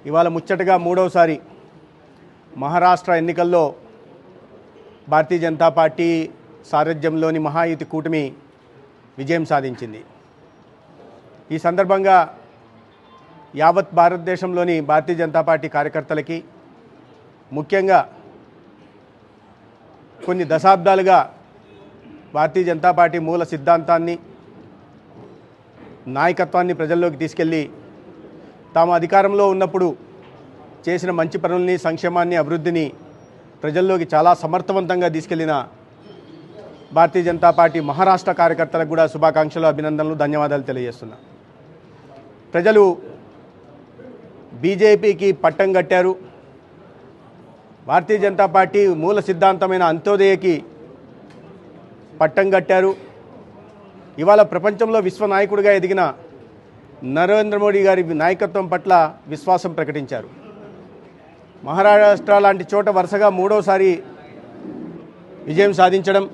ఇవాళ ముచ్చటగా మూడవసారి మహారాష్ట్ర ఎన్నికల్లో భారతీయ జనతా పార్టీ సారథ్యంలోని మహాయుతి కూటమి విజయం సాధించింది. ఈ సందర్భంగా యావత్ భారతదేశంలోని భారతీయ జనతా పార్టీ కార్యకర్తలకి, ముఖ్యంగా కొన్ని దశాబ్దాలుగా భారతీయ జనతా పార్టీ మూల సిద్ధాంతాన్ని, నాయకత్వాన్ని ప్రజల్లోకి తీసుకెళ్ళి తాము అధికారంలో ఉన్నప్పుడు చేసిన మంచి పనుల్ని, సంక్షేమాన్ని, అభివృద్ధిని ప్రజల్లోకి చాలా సమర్థవంతంగా తీసుకెళ్లిన భారతీయ జనతా పార్టీ మహారాష్ట్ర కార్యకర్తలకు కూడా శుభాకాంక్షలు, అభినందనలు, ధన్యవాదాలు తెలియజేస్తున్నా. ప్రజలు బీజేపీకి పట్టం కట్టారు. భారతీయ జనతా పార్టీ మూల సిద్ధాంతమైన అంత్యోదయకి పట్టం కట్టారు. ఇవాళ ప్రపంచంలో విశ్వనాయకుడిగా ఎదిగిన నరేంద్ర మోడీ గారి నాయకత్వం పట్ల విశ్వాసం ప్రకటించారు. మహారాష్ట్ర లాంటి చోట వరుసగా మూడోసారి విజయం సాధించడం,